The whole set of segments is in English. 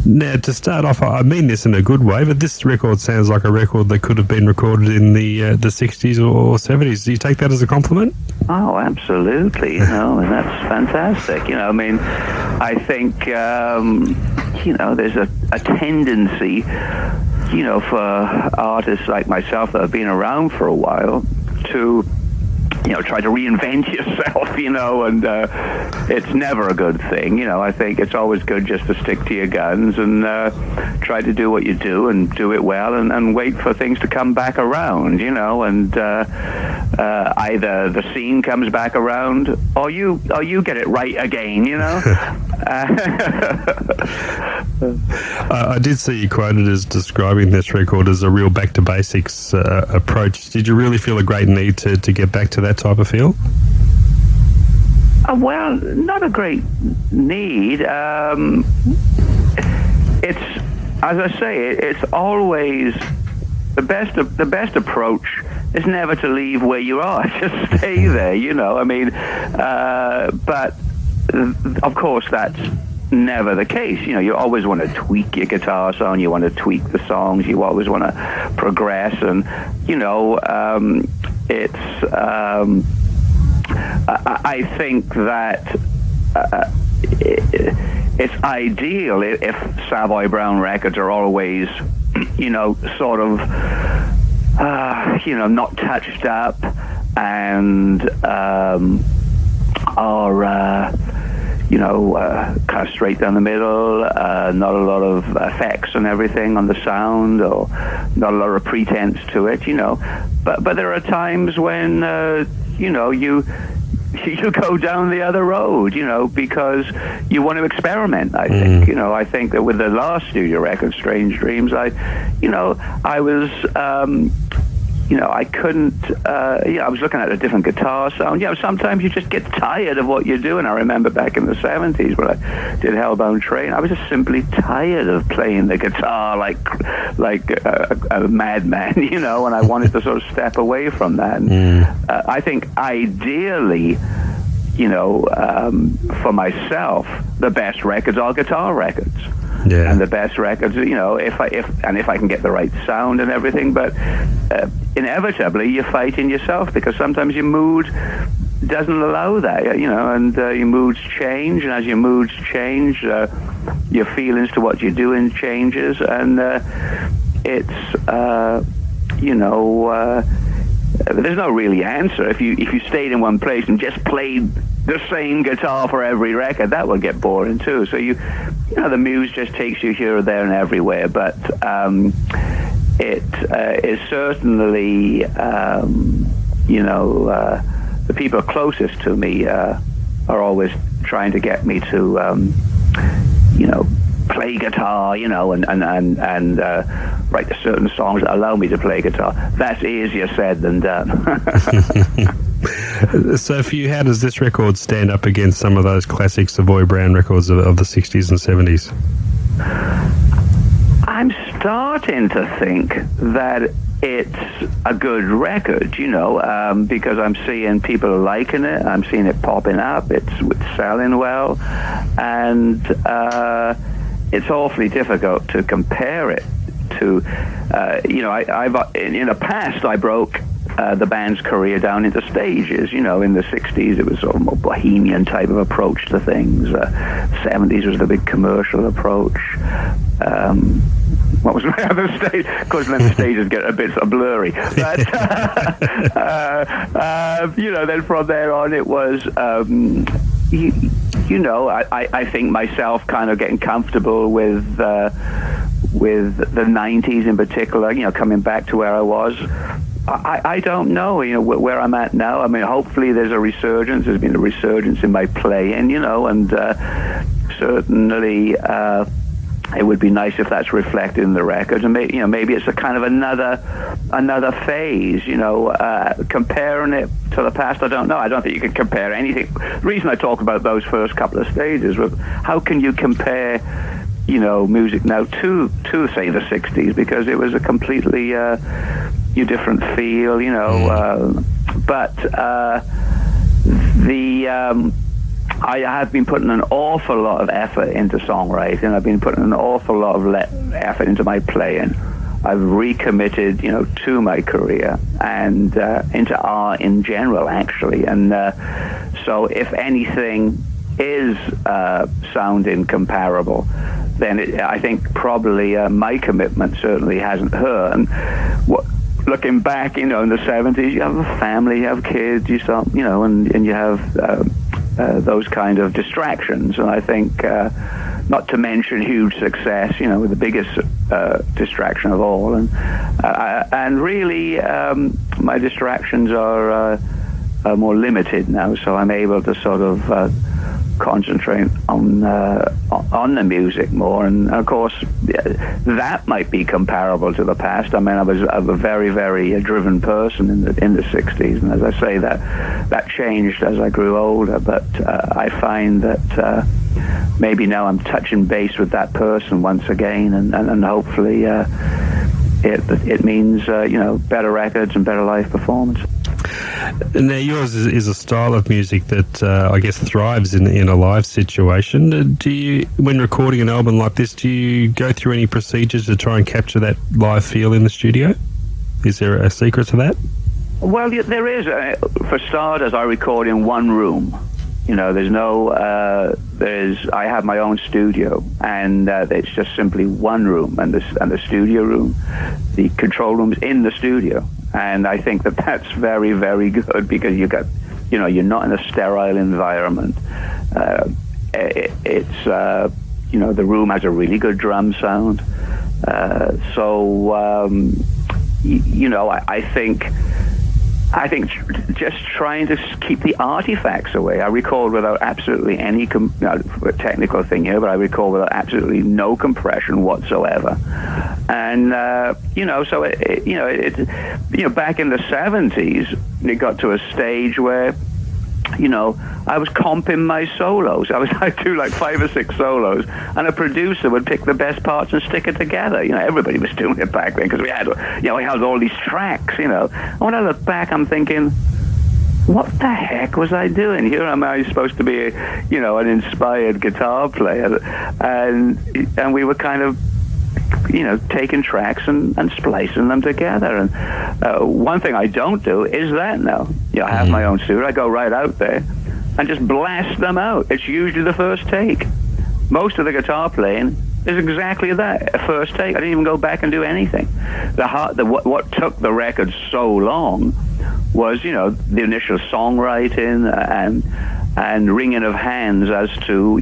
Now, to start off, I mean this in a good way, but this record sounds like a record that could have been recorded in the 60s or 70s. Do you take that as a compliment? Oh, absolutely. And that's fantastic. I mean, I think, there's a tendency, for artists like myself that have been around for a while to try to reinvent yourself, and it's never a good thing. I think it's always good just to stick to your guns and try to do what you do and do it well and wait for things to come back around, and either the scene comes back around or you get it right again, I did see you quoted as describing this record as a real back to basics approach. Did you really feel a great need to get back to that type of feel? Well, not a great need. It's, as I say, it's always the best approach is never to leave where you are. Just stay there, I mean, but of course that's never the case. You always want to tweak your guitar sound, you want to tweak the songs, you always want to progress, and I think that it's ideal if Savoy Brown records are always sort of not touched up and are kind of straight down the middle, not a lot of effects and everything on the sound, or not a lot of pretense to it, But there are times when, you go down the other road, because you want to experiment, I think. I think that with the last studio record, Strange Dreams, I was... I couldn't, I was looking at a different guitar sound. Sometimes you just get tired of what you're doing. I remember back in the 70s when I did Hellbound Train, I was just simply tired of playing the guitar like a madman, and I wanted to sort of step away from that. And, I think ideally, for myself, the best records are guitar records. Yeah. And the best records, if I can get the right sound and everything, but inevitably you're fighting yourself because sometimes your mood doesn't allow that, and your moods change, and as your moods change, your feelings to what you're doing changes, and it's there's no really answer. If you stayed in one place and just played the same guitar for every record, that would get boring too. So the muse just takes you here, there, and everywhere. But it is certainly, the people closest to me are always trying to get me to, play guitar, and write certain songs that allow me to play guitar. That's easier said than done. So for you, how does this record stand up against some of those classic Savoy Brown records of the 60s and 70s? I'm starting to think that it's a good record, because I'm seeing people liking it. I'm seeing it popping up. It's selling well. And it's awfully difficult to compare it to, I've in the past I broke the band's career down into stages. In the 60s it was sort of a more bohemian type of approach to things. 70s was the big commercial approach. What was my other stage? Of course, then the stages get a bit blurry. But, then from there on it was... I think myself kind of getting comfortable with the 90s in particular, coming back to where I was. I don't know, where I'm at now. I mean, hopefully there's a resurgence. There's been a resurgence in my playing, and certainly it would be nice if that's reflected in the records. And maybe it's a kind of another phase, comparing it to the past. I don't know. I don't think you can compare anything. The reason I talk about those first couple of stages was how can you compare, music now to say the 60s, because it was a completely different feel, but I have been putting an awful lot of effort into songwriting. I've been putting an awful lot of effort into my playing. I've recommitted, to my career and into art in general, actually. And so if anything is sounding comparable, then I think probably my commitment certainly hasn't hurt. And looking back, in the 70s, you have a family, you have kids, you start, and you have those kind of distractions. And I think, not to mention huge success, with the biggest distraction of all. And really, my distractions are more limited now, so I'm able to sort of concentrate on the music more. And of course, that might be comparable to the past. I mean, I was a very, very driven person in the 60s, and as I say, that changed as I grew older. But I find that maybe now I'm touching base with that person once again, and hopefully it means better records and better live performance. Now, yours is a style of music that I guess thrives in a live situation. Do you, when recording an album like this, do you go through any procedures to try and capture that live feel in the studio? Is there a secret to that? Well, there is. For starters, I record in one room. There's no. I have my own studio, and it's just simply one room, and the studio room, the control room's in the studio. And I think that that's very, very good, because you're not in a sterile environment. It's the room has a really good drum sound. I think just trying to keep the artifacts away. I record without absolutely any technical thing here, but I record without absolutely no compression whatsoever. And so back in the 70s, it got to a stage where I was comping my solos. I'd do like 5 or 6 solos, and a producer would pick the best parts and stick it together. Everybody was doing it back then, because we had all these tracks. And when I look back, I'm thinking, what the heck was I doing? Here am I supposed to be, an inspired guitar player, and we were kind of taking tracks and splicing them together. And one thing I don't do is that now. I have my own studio. I go right out there and just blast them out. It's usually the first take. Most of the guitar playing is exactly that, a first take. I didn't even go back and do anything. What took the record so long was, the initial songwriting and wringing of hands as to,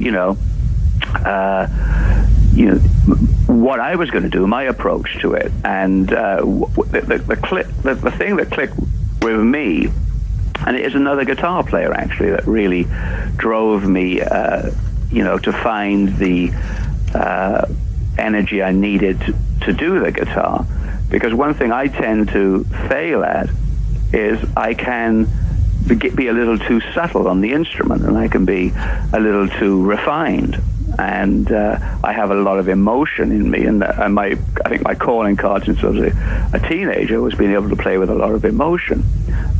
what I was going to do, my approach to it. And the thing that clicked with me, and it is another guitar player actually that really drove me, to find the energy I needed to do the guitar. Because one thing I tend to fail at is I can be a little too subtle on the instrument, and I can be a little too refined. And I have a lot of emotion in me, and I think my calling card since I was a teenager was being able to play with a lot of emotion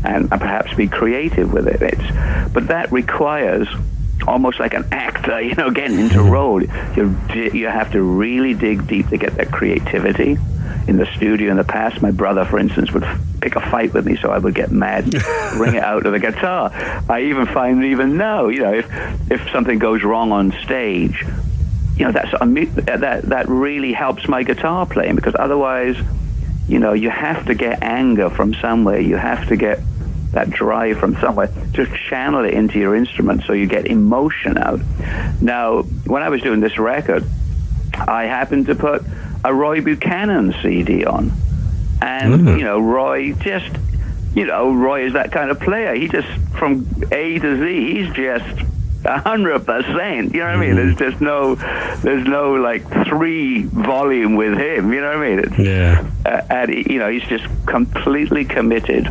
and perhaps be creative with it. But that requires almost like an actor, getting into role. You have to really dig deep to get that creativity. In the studio in the past, my brother, for instance, would pick a fight with me, so I would get mad and bring it out of the guitar. I even now, if something goes wrong on stage, that really helps my guitar playing, because otherwise, you have to get anger from somewhere. You have to get that drive from somewhere to channel it into your instrument so you get emotion out. Now, when I was doing this record, I happened to put a Roy Buchanan CD on. And, Roy just, Roy is that kind of player. He just, from A to Z, he's just 100%. You know what I mean? There's no like 3 volume with him. You know what I mean? And he's just completely committed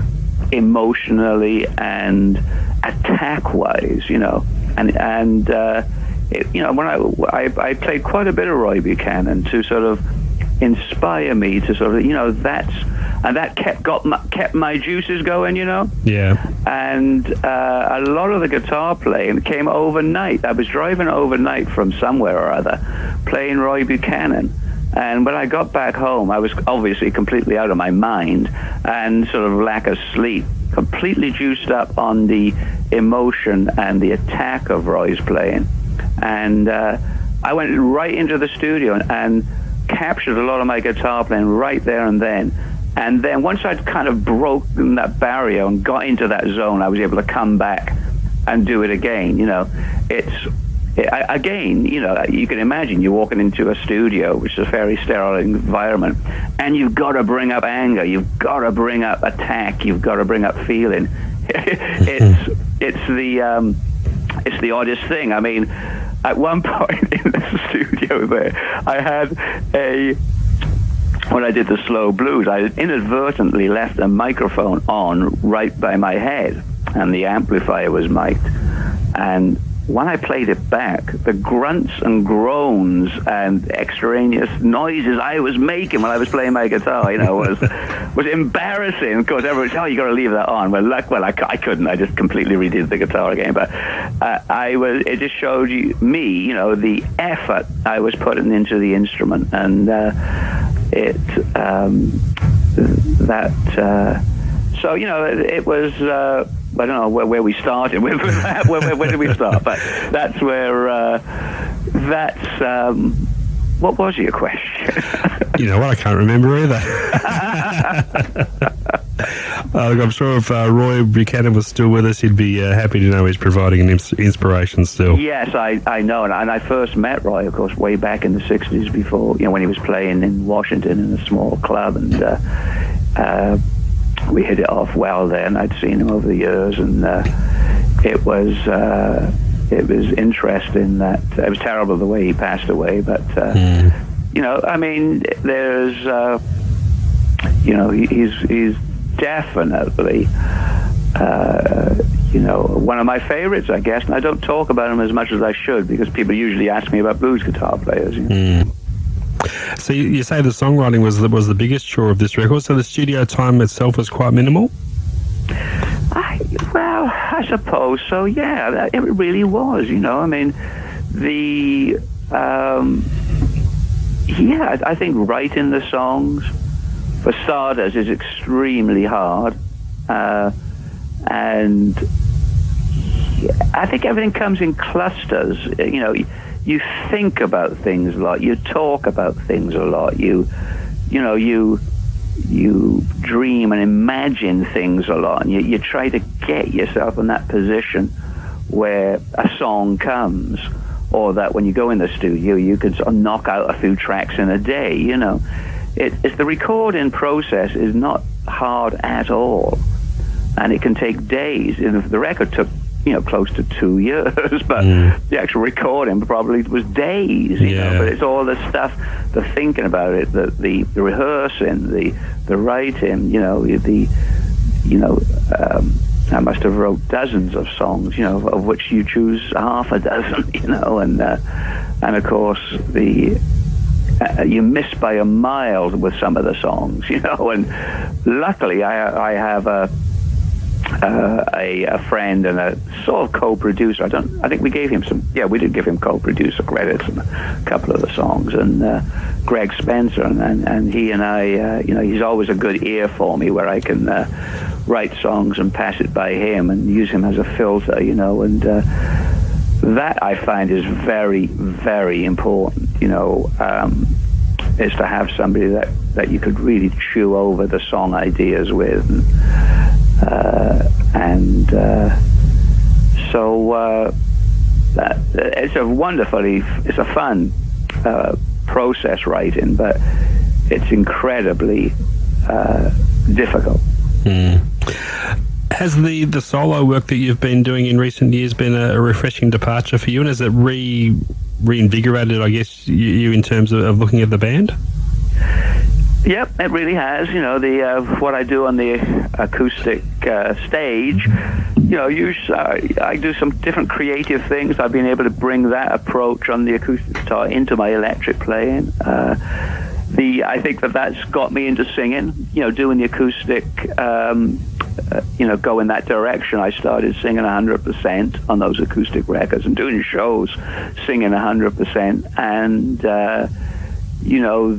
emotionally and attack-wise. And when I played quite a bit of Roy Buchanan to sort of inspire me to sort of, and that kept my juices going, Yeah. And a lot of the guitar playing came overnight. I was driving overnight from somewhere or other, playing Roy Buchanan. And when I got back home, I was obviously completely out of my mind and sort of lack of sleep, completely juiced up on the emotion and the attack of Roy's playing. And I went right into the studio and captured a lot of my guitar playing right there and then. And then once I'd kind of broken that barrier and got into that zone, I was able to come back and do it again. Again, you can imagine you're walking into a studio, which is a very sterile environment, and you've got to bring up anger, you've got to bring up attack, you've got to bring up feeling. It's the oddest thing. I mean, at one point in the studio there, I had when I did the slow blues, I inadvertently left a microphone on right by my head, and the amplifier was mic'd. And when I played it back, the grunts and groans and extraneous noises I was making when I was playing my guitar, was embarrassing. Of course, everyone said, "Oh, you got to leave that on." I couldn't. I just completely redid the guitar again. But it just showed me, the effort I was putting into the instrument, and so it was. I don't know where we started with that. Where did we start? But that's where. What was your question? You know what? I can't remember either. I'm sure if Roy Buchanan was still with us, he'd be happy to know he's providing an inspiration still. Yes, I know. And I first met Roy, of course, way back in the 60s before, when he was playing in Washington in a small club. And we hit it off well then. I'd seen him over the years. And it was interesting that it was terrible the way he passed away. But, I mean, there's, he's definitely, one of my favorites, I guess. And I don't talk about him as much as I should because people usually ask me about blues guitar players. So you say the songwriting was the biggest chore of this record. So the studio time itself was quite minimal. I suppose so. Yeah, it really was. I mean, I think writing the songs for starters is extremely hard, and I think everything comes in clusters. You think about things a lot. You talk about things a lot. You dream and imagine things a lot, and you try to get yourself in that position where a song comes, or that when you go in the studio, you can sort of knock out a few tracks in a day. It's the recording process is not hard at all, and it can take days. The record took close to 2 years, but the actual recording probably was days. But it's all the stuff, the thinking about it, the rehearsing, the writing. I must have wrote dozens of songs, of which you choose half a dozen, and of course you miss by a mile with some of the songs, and luckily I have a friend and a sort of co-producer. I think we gave him we did give him co-producer credits on a couple of the songs, and Greg Spencer, and he and I, he's always a good ear for me where I can write songs and pass it by him and use him as a filter, and that I find is very, very important, is to have somebody that you could really chew over the song ideas with. So it's a fun process writing, but it's incredibly difficult. Has the solo work that you've been doing in recent years been a refreshing departure for you, and has it reinvigorated, I guess, you in terms of looking at the band? Yep, it really has. What I do on the acoustic stage, I do some different creative things. I've been able to bring that approach on the acoustic guitar into my electric playing. I think that's got me into singing. Doing the acoustic. Go in that direction. I started singing 100% on those acoustic records and doing shows, singing 100%, and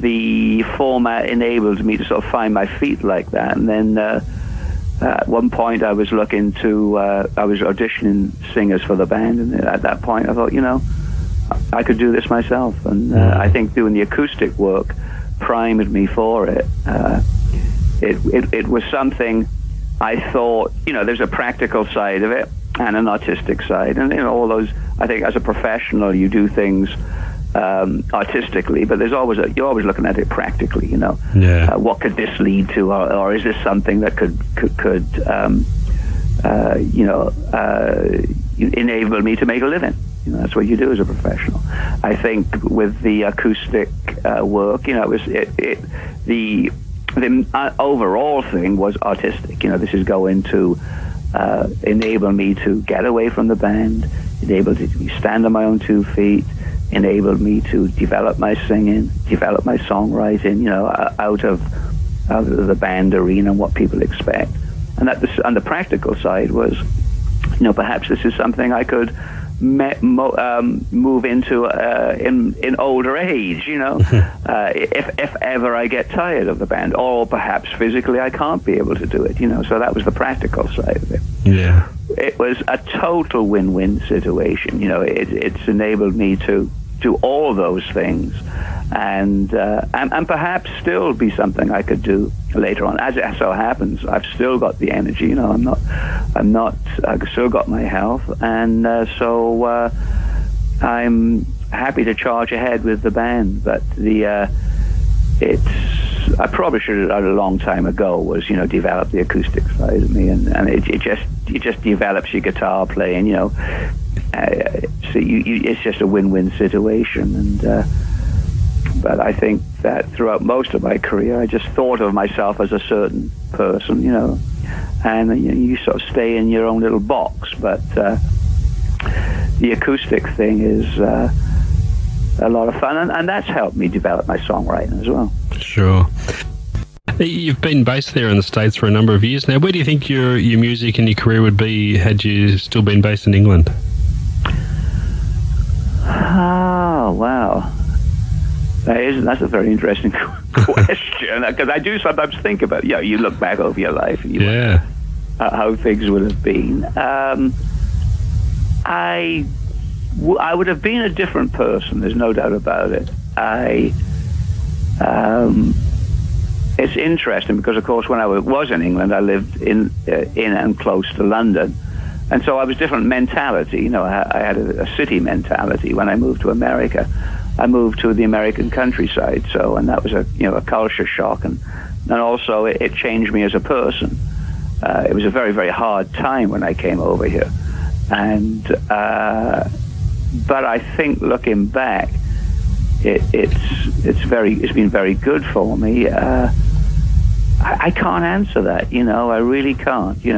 the format enabled me to sort of find my feet like that. And then at one point I was auditioning singers for the band, and at that point I thought, I could do this myself. And I think doing the acoustic work primed me for it. It was something I thought, there's a practical side of it and an artistic side, and all those. I think as a professional, you do things artistically, but you're always looking at it practically. Yeah. What could this lead to, or is this something that could enable me to make a living? That's what you do as a professional. I think with the acoustic work, the overall thing was artistic. This is going to enable me to get away from the band, enable me to stand on my own 2 feet, enabled me to develop my singing, develop my songwriting, out of the band arena and what people expect. And on the practical side was, perhaps this is something I could move into in older age, if ever I get tired of the band, or perhaps physically I can't be able to do it, so that was the practical side of it. Yeah. It was a total win-win situation. It's enabled me to do all those things, and perhaps still be something I could do later on. As it so happens, I've still got the energy. I've still got my health, and so I'm happy to charge ahead with the band. But I probably should have done a long time ago was develop the acoustic side of me, and it just develops your guitar playing. So it's just a win-win situation, and but I think that throughout most of my career, I just thought of myself as a certain person, and you sort of stay in your own little box. But the acoustic thing is a lot of fun, and that's helped me develop my songwriting as well. Sure. You've been based there in the States for a number of years now. Where do you think your music and your career would be had you still been based in England? Oh, wow. That's a very interesting question, because I do sometimes think about, you look back over your life and you wonder how things would have been. I would have been a different person, there's no doubt about it. It's interesting because, of course, when I was in England, I lived in and close to London. And so I was different mentality. I had a city mentality. When I moved to America, I moved to the American countryside. And that was a culture shock, and also it changed me as a person. It was a very, very hard time when I came over here, but I think looking back, it's been very good for me. I can't answer that. I really can't. You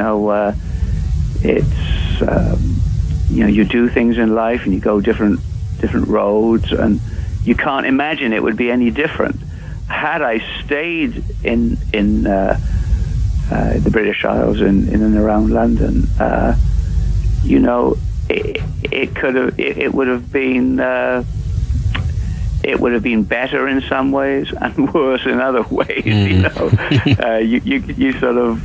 do things in life and you go different roads, and you can't imagine it would be any different. Had I stayed in the British Isles in and around London, it would have been better in some ways and worse in other ways. You sort of,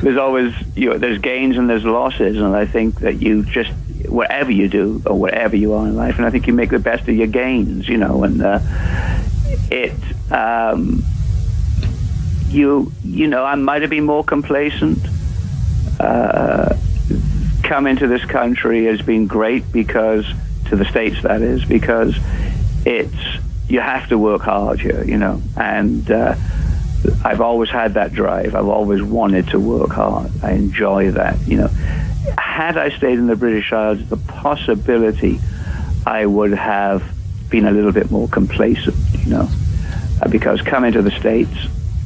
there's always, there's gains and there's losses, and I think that you just, whatever you do or wherever you are in life, and I think you make the best of your gains, and I might have been more complacent. Coming to this country has been great because, to the States that is, because you have to work hard here, and I've always had that drive. I've always wanted to work hard. I enjoy that, Had I stayed in the British Isles, the possibility I would have been a little bit more complacent, because coming to the States,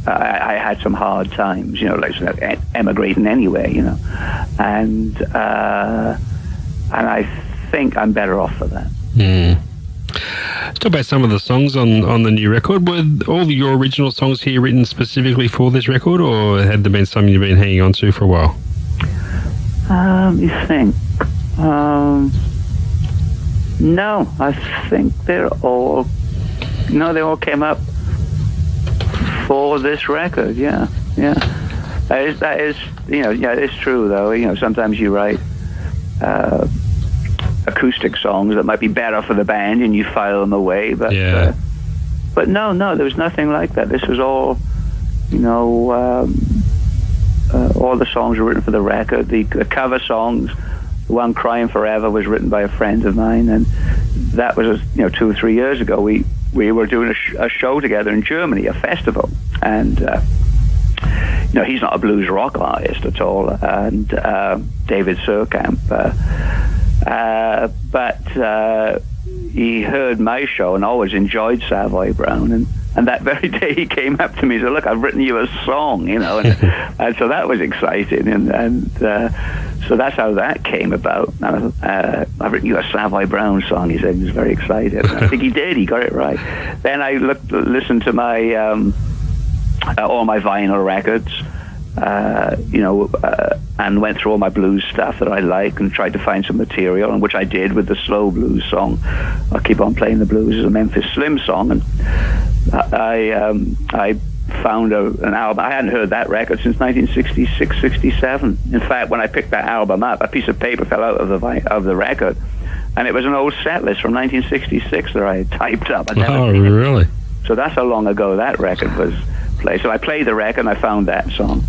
I had some hard times, like emigrating anyway, and I think I'm better off for that. Talk about some of the songs on the new record. Were all your original songs here written specifically for this record, or had there been some you've been hanging on to for a while? You think? No, I think they all came up for this record. Yeah. That is, it's true though. Sometimes you write acoustic songs that might be better for the band, and you file them away. But no, there was nothing like that. This was all, all the songs were written for the record. The cover songs, the one "Crying Forever" was written by a friend of mine, and that was 2 or 3 years ago. We were doing a show together in Germany, a festival, and he's not a blues rock artist at all, and David Surkamp, but he heard my show and always enjoyed Savoy Brown, and that very day he came up to me and said, "Look, I've written you a song," and so that was exciting, and so that's how that came about. I've written you a Savoy Brown song, he said. He was very excited. And I think he did. He got it right. Then I listened to my all my vinyl records, and went through all my blues stuff that I like and tried to find some material, and which I did with the slow blues song, "I'll Keep On Playing the Blues," is a Memphis Slim song, and I found an album. I hadn't heard that record since 1966, 67. In fact, when I picked that album up, a piece of paper fell out of the record, and it was an old set list from 1966 that I had typed up. Oh, really? So that's how long ago that record was played. So I played the record and I found that song.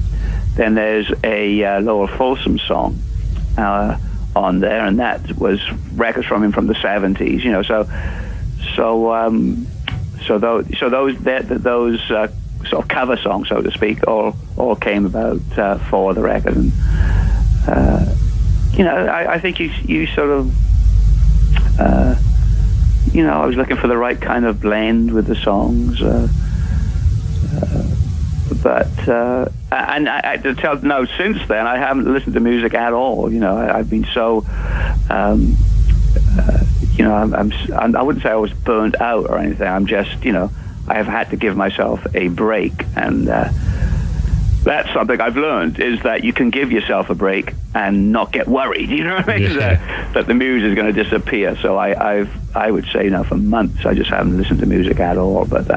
Then there's a Lowell Fulsom song on there, and that was records from him from the 70s. So those sort of cover songs, so to speak, all came about for the record. And I think you sort of I was looking for the right kind of blend with the songs. And I to tell no, since then I haven't listened to music at all. I've been so I wouldn't say I was burnt out or anything. I'm just I have had to give myself a break, and that's something I've learned, is that you can give yourself a break and not get worried. You know what I mean? Yeah. That the music is going to disappear. So I would say for months I just haven't listened to music at all. But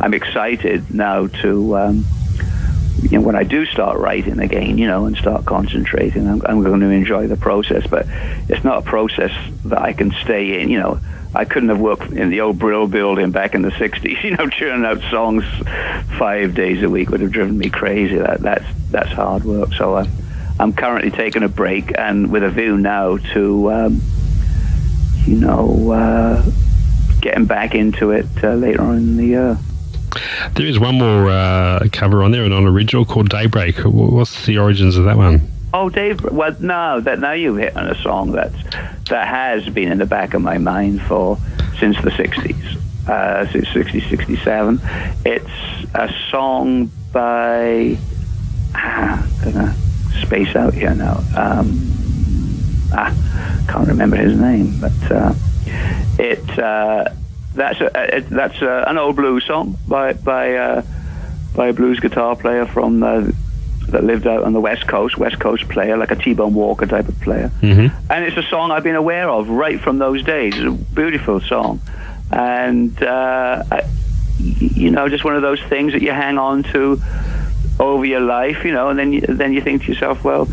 I'm excited now to when I do start writing again, and start concentrating, I'm going to enjoy the process. But it's not a process that I can stay in. I couldn't have worked in the old Brill building back in the 60s, churning out songs 5 days a week would have driven me crazy. That's hard work. So I'm currently taking a break, and with a view now to, getting back into it later on in the year. There is one more cover on there, an original called Daybreak. What's the origins of that one? Oh, Dave. Well, no. Now you've hit on a song that has been in the back of my mind since the 60s, since 60, 67. It's a song by I'm gonna space out here now. Can't remember his name, but that's an old blues song by a blues guitar player from that lived out on the West Coast player, like a T-Bone Walker type of player. Mm-hmm. And it's a song I've been aware of right from those days. It's a beautiful song, and just one of those things that you hang on to over your life, and then you think to yourself, well.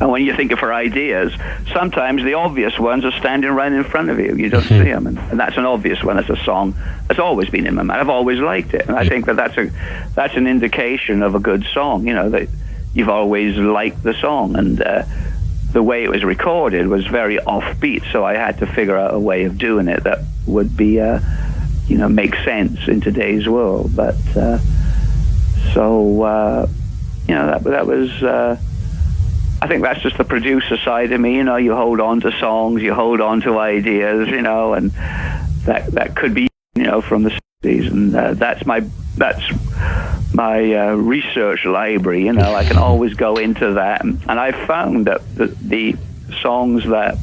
And when you're thinking for ideas, sometimes the obvious ones are standing right in front of you. You don't see them, and that's an obvious one. That's a song that's always been in my mind. I've always liked it, and I think that's an indication of a good song. That you've always liked the song, and the way it was recorded was very offbeat. So I had to figure out a way of doing it that would be, make sense in today's world. But that was. I think that's just the producer side of me. You hold on to songs, you hold on to ideas, and that could be, from the 60s, and that's my research library. I can always go into that, and I found that the songs that,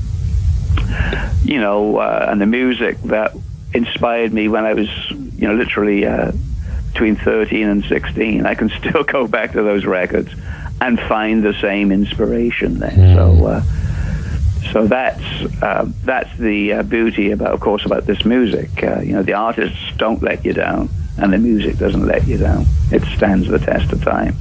and the music that inspired me when I was, literally between 13 and 16. I can still go back to those records and find the same inspiration there. So that's the beauty about this music. The artists don't let you down, and the music doesn't let you down. It stands the test of time.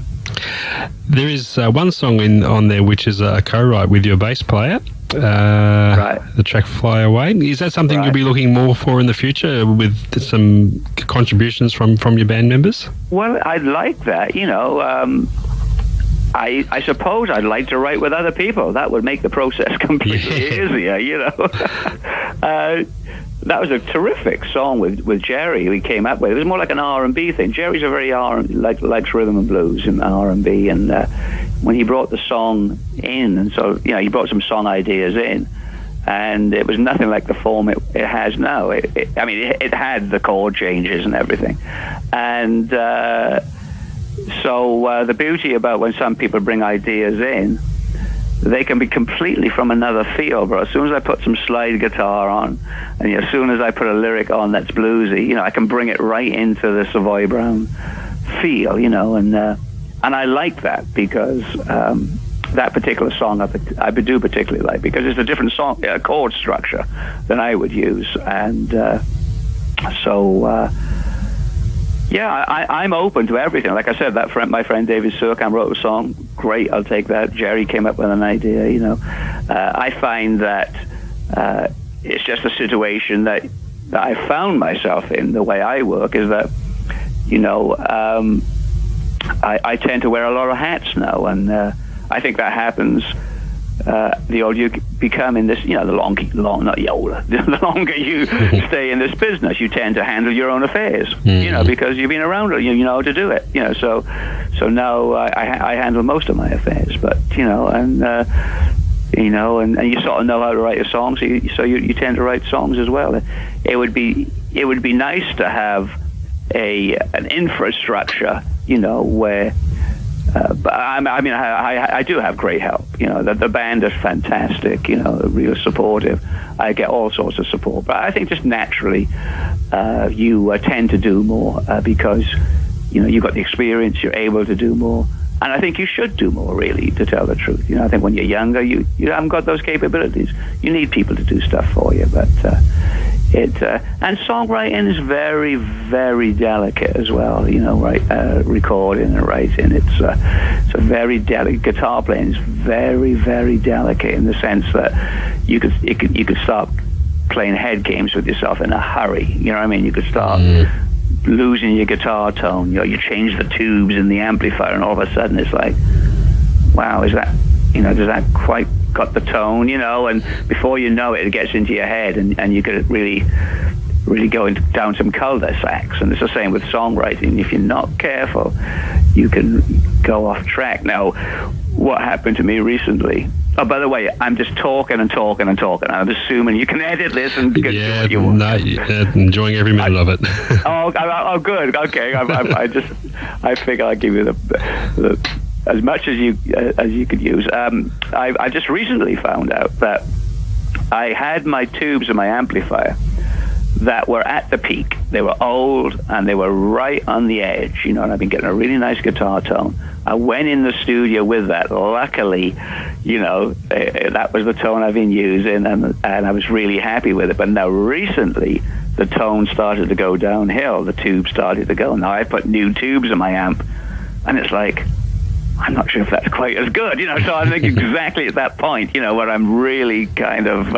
There is one song on there which is a co-write with your bass player. Right. The track "Fly Away." Is that something you'll be looking more for in the future, with some contributions from your band members? Well, I'd like that. I suppose I'd like to write with other people. That would make the process completely easier, That was a terrific song with Jerry we came up with. It was more like an R&B thing. Jerry's a very likes rhythm and blues and R&B, and when he brought the song in, and so he brought some song ideas in, and it was nothing like the form it has now. It had the chord changes and everything, and so the beauty about when some people bring ideas in, they can be completely from another field, but as soon as I put some slide guitar on, and as soon as I put a lyric on that's bluesy, I can bring it right into the Savoy Brown feel, and I like that, because that particular song I do particularly like, because it's a different song chord structure than I would use, and I'm open to everything. Like I said, my friend David Surkamp wrote a song. Great, I'll take that. Jerry came up with an idea. I find that it's just a situation that I found myself in. The way I work is that, I tend to wear a lot of hats now, and I think that happens. The older you become in this, the longer you stay in this business, you tend to handle your own affairs, because you've been around it, you know how to do it, so now I handle most of my affairs, but, and you sort of know how to write a song, so you tend to write songs as well. It would be nice to have an infrastructure, where but I do have great help. The band is fantastic. Real supportive. I get all sorts of support. But I think just naturally, you tend to do more because you've got the experience. You're able to do more, and I think you should do more. Really, to tell the truth. I think when you're younger, you haven't got those capabilities. You need people to do stuff for you, but. And songwriting is very, very delicate as well. Recording and writing. It's a very delicate. Guitar playing is very, very delicate in the sense that you could start playing head games with yourself in a hurry. You know what I mean? You could start losing your guitar tone. You change the tubes in the amplifier, and all of a sudden it's like, wow, is that? Does that quite got the tone, and before you know it gets into your head, and you could really go down some cul-de-sacs. And it's the same with songwriting. If you're not careful, you can go off track. Now, what happened to me recently? Oh, by the way, I'm just talking and talking and talking. I'm assuming you can edit this and get to what you want. No, enjoying every minute of it. oh, good. Okay, I figure I'll give you the as much as you could use. I just recently found out that I had my tubes in my amplifier that were at the peak. They were old and they were right on the edge, and I've been getting a really nice guitar tone. I went in the studio with that. Luckily, that was the tone I've been using, and I was really happy with it. But now recently, the tone started to go downhill. The tubes started to go. Now I put new tubes in my amp, and it's like, I'm not sure if that's quite as good, so I think exactly at that point, where I'm really kind of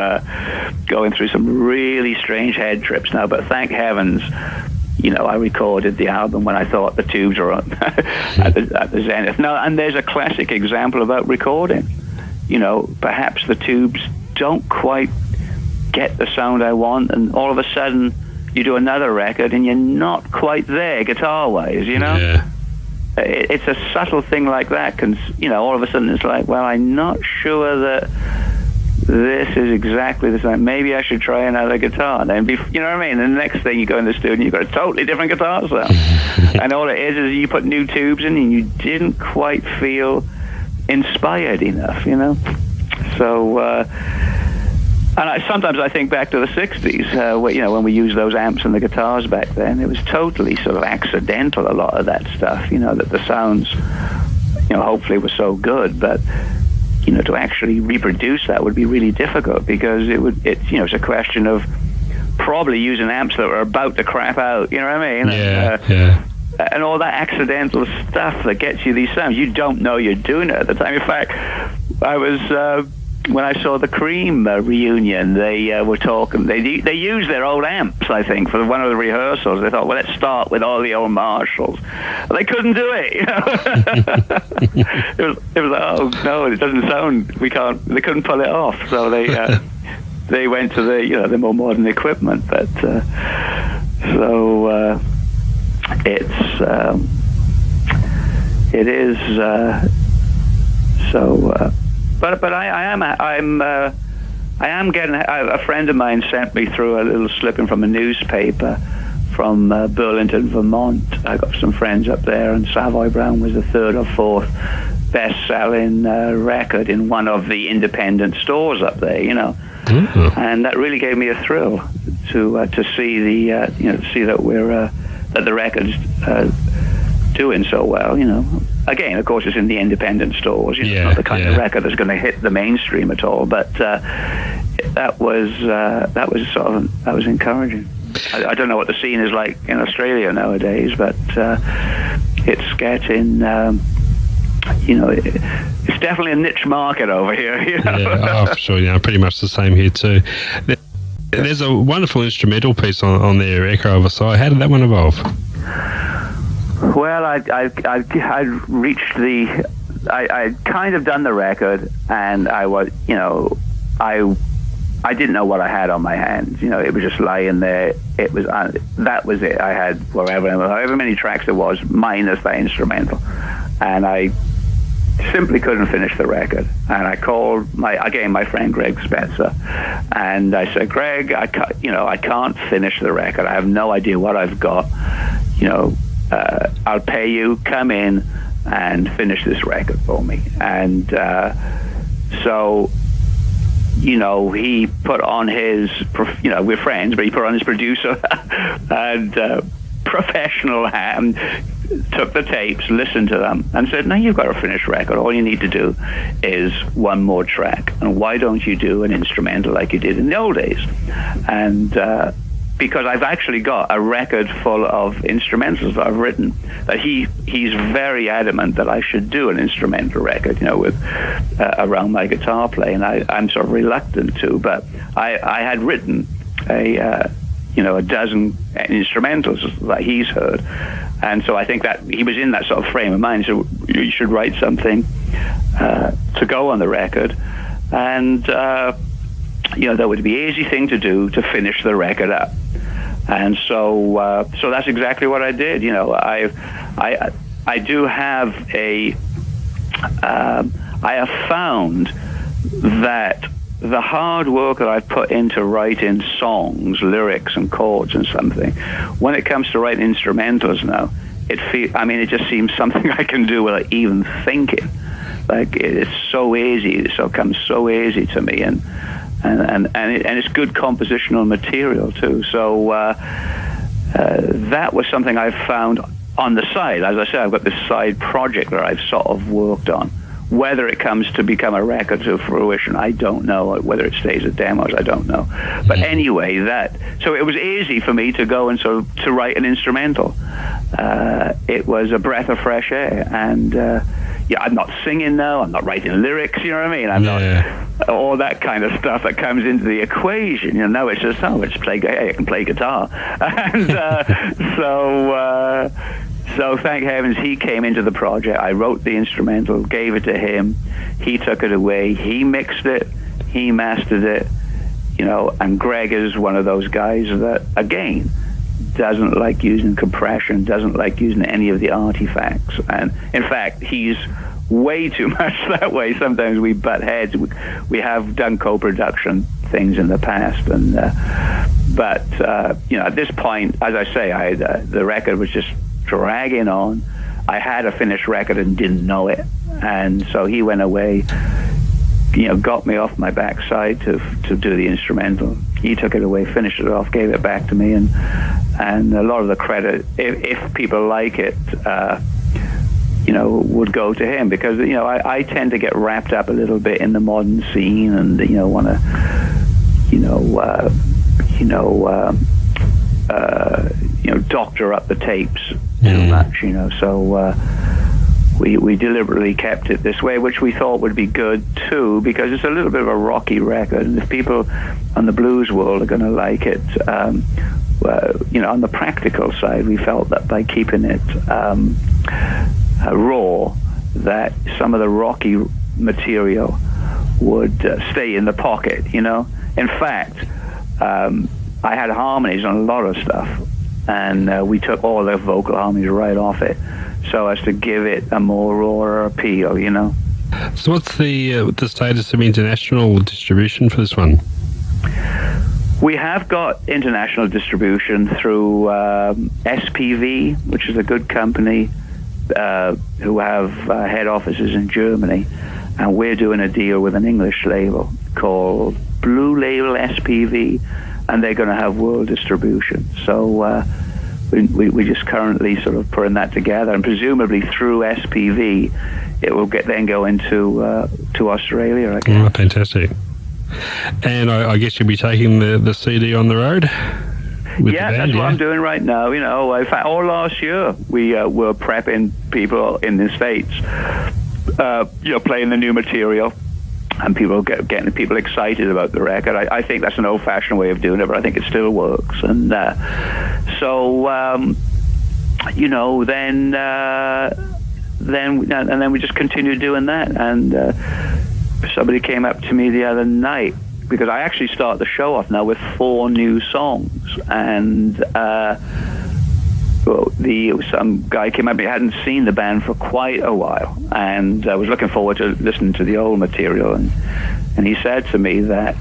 going through some really strange head trips now. But thank heavens, I recorded the album when I thought the tubes were at the zenith. Now, and there's a classic example about recording. Perhaps the tubes don't quite get the sound I want, and all of a sudden you do another record and you're not quite there guitar-wise, Yeah. It's a subtle thing like that. All of a sudden it's like, well, I'm not sure that this is exactly the same. Maybe I should try another guitar. And then, you know what I mean? And the next thing you go in the studio and you've got a totally different guitar sound. And all it is you put new tubes in and you didn't quite feel inspired enough, So And sometimes I think back to the 60s, when we used those amps and the guitars back then. It was totally sort of accidental, a lot of that stuff, that the sounds, hopefully were so good, but, to actually reproduce that would be really difficult, because it's a question of probably using amps that were about to crap out, you know what I mean? Yeah, and all that accidental stuff that gets you these sounds. You don't know you're doing it at the time. In fact, I was... when I saw the Cream reunion, they were talking. They used their old amps, I think, for one of the rehearsals. They thought, well, let's start with all the old Marshalls. They couldn't do it. It was like, oh no, it doesn't sound. We can't. They couldn't pull it off. So they went to the more modern equipment. But it is so. But I am getting. A friend of mine sent me through a little clipping from a newspaper from Burlington, Vermont. I got some friends up there, and Savoy Brown was the third or fourth best-selling record in one of the independent stores up there. Mm-hmm. And that really gave me a thrill to see that the record's doing so well. Again, of course, it's in the independent stores. It's not the kind of record that's going to hit the mainstream at all. But that was encouraging. I don't know what the scene is like in Australia nowadays, but it's getting. It's definitely a niche market over here. Yeah, for sure. Pretty much the same here too. There's a wonderful instrumental piece on there, Echo of a Sigh. How did that one evolve? Well, I'd reached I'd kind of done the record, and I was, I didn't know what I had on my hands. It was just lying there. It was that was it. I had however many tracks there was, minus the instrumental, and I simply couldn't finish the record. And I called my friend Greg Spetzer, and I said, Greg, I can't finish the record. I have no idea what I've got. I'll pay you. Come in and finish this record for me. And so, he put on his, we're friends, but he put on his producer and professional hat, and took the tapes, listened to them, and said, "No, you've got a finished record. All you need to do is one more track. And why don't you do an instrumental like you did in the old days?" And because I've actually got a record full of instrumentals that I've written, that he's very adamant that I should do an instrumental record, with around my guitar playing. I'm sort of reluctant to, but I had written a dozen instrumentals that he's heard, and so I think that he was in that sort of frame of mind. So you should write something to go on the record, and that would be an easy thing to do to finish the record up. And so that's exactly what I did. I do have I have found that the hard work that I've put into writing songs, lyrics and chords and something, when it comes to writing instrumentals now, it just seems something I can do without even thinking. Like, it's so easy. It comes so easy to me, and it's good compositional material too. So that was something I found on the side. As I said, I've got this side project that I've sort of worked on. Whether it comes to become a record to fruition, I don't know. Whether it stays as demos, I don't know. But anyway, so it was easy for me to go and to write an instrumental. It was a breath of fresh air, and I'm not singing now. I'm not writing lyrics. You know what I mean? I'm not all that kind of stuff that comes into the equation. Now it's just I can play guitar, and So thank heavens he came into the project. I wrote the instrumental, gave it to him. He took it away. He mixed it. He mastered it. And Greg is one of those guys that, again, doesn't like using compression, doesn't like using any of the artifacts. And in fact, he's way too much that way. Sometimes we butt heads. We have done co-production things in the past, but at this point, as I say, the record was just dragging on. I had a finished record and didn't know it, and so he went away, got me off my backside to do the instrumental. He took it away, finished it off, gave it back to me, and a lot of the credit, if people like it, would go to him, because I tend to get wrapped up a little bit in the modern scene, and want to doctor up the tapes too much, so we deliberately kept it this way, which we thought would be good too, because it's a little bit of a rocky record, and if people on the blues world are going to like it, on the practical side, we felt that by keeping it raw, that some of the rocky material would stay in the pocket. In fact, I had harmonies on a lot of stuff, and we took all the vocal harmonies right off it, so as to give it a more raw appeal. So what's the status of international distribution for this one? We have got international distribution through SPV, which is a good company who have head offices in Germany, and we're doing a deal with an English label called Blue Label SPV, and they're going to have world distribution. So we just currently sort of putting that together, and presumably through SPV it will then go into to Australia, I guess. Oh, fantastic. And I guess you'll be taking the CD on the road with the band, that's what I'm doing right now. In fact, all last year we were prepping people in the States, playing the new material, and getting people excited about the record. I think that's an old-fashioned way of doing it, but I think it still works. And then we just continued doing that. And somebody came up to me the other night, because I actually start the show off now with 4 new songs, and some guy came up, he hadn't seen the band for quite a while, and I was looking forward to listening to the old material, and he said to me that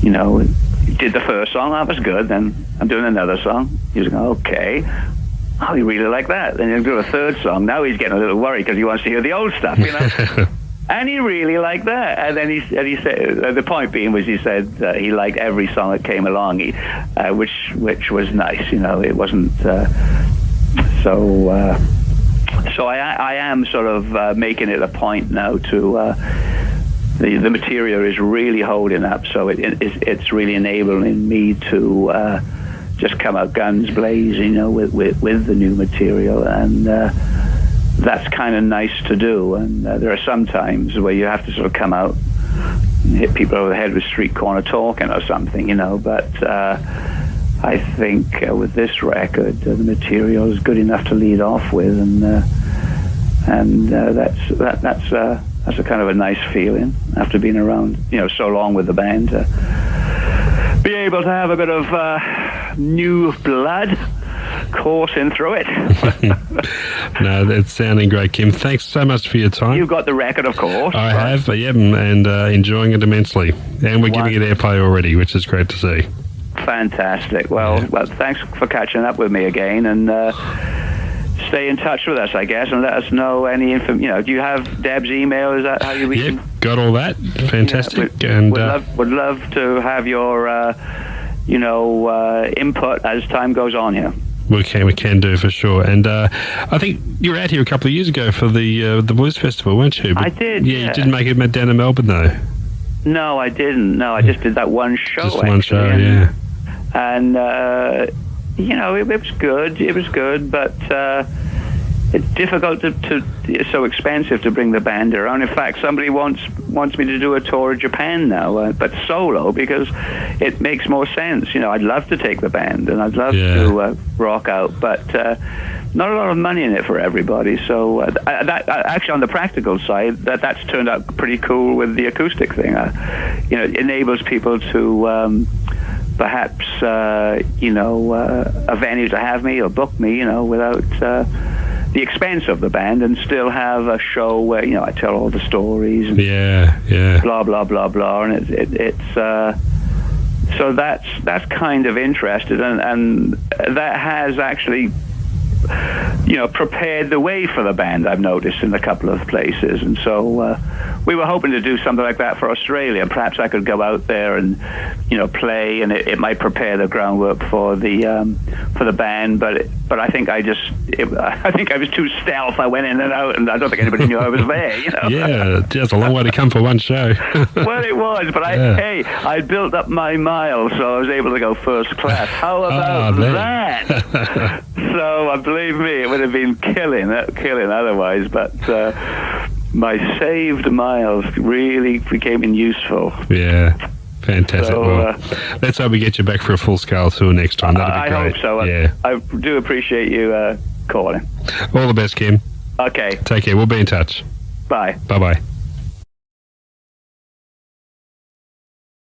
you did the first song, that was good, then I'm doing another song. He was going, okay, oh, he really liked that, then he'll do a third song. Now he's getting a little worried because he wants to hear the old stuff, And he really liked that. And then he said, the point being was, he said he liked every song that came along, which was nice. It wasn't so I am sort of making it a point now to the material is really holding up, so it's really enabling me to just come out guns blazing, with the new material, and that's kind of nice to do. And there are some times where you have to sort of come out and hit people over the head with street corner talking or something, but I think with this record, the material is good enough to lead off with, and that's a kind of a nice feeling after being around, so long with the band, to be able to have a bit of new blood coursing through it. No, that's sounding great, Kim. Thanks so much for your time. You've got the record, of course. I have, and enjoying it immensely. And we're giving it airplay already, which is great to see. Fantastic. Well, thanks for catching up with me again, and stay in touch with us, I guess, and let us know any info. Do you have Deb's email? Is that how you reach him? Got all that. Fantastic. Would love to have your input as time goes on here. We can do for sure. And I think you were out here a couple of years ago for the Blues Festival, weren't you? But, I did. Yeah, you didn't make it down in Melbourne though. No, I didn't. No, I just did that one show. Just one show, yeah. And it was good. It was good, but it's difficult it's so expensive to bring the band around. In fact, somebody wants me to do a tour of Japan now, but solo, because it makes more sense. I'd love to take the band, and I'd love to rock out, but not a lot of money in it for everybody. So that actually, on the practical side, that's turned out pretty cool with the acoustic thing. It enables people to perhaps a venue to have me or book me, without the expense of the band, and still have a show where I tell all the stories and blah blah blah blah, and it's so that's kind of interested, and that has actually prepared the way for the band, I've noticed in a couple of places. And so we were hoping to do something like that for Australia. Perhaps I could go out there and, play, and it might prepare the groundwork for the band. But I think I think I was too stealth. I went in and out, and I don't think anybody knew I was there. Yeah, just a long way to come for one show. Well, it was, but I built up my miles, so I was able to go first class. How about that? So believe me, it would have been killing otherwise. But my saved miles really became useful. Yeah. Fantastic. So, let's hope we get you back for a full-scale tour next time. That'd be great. I hope so. Yeah. I do appreciate you calling. All the best, Kim. Okay. Take care. We'll be in touch. Bye. Bye-bye.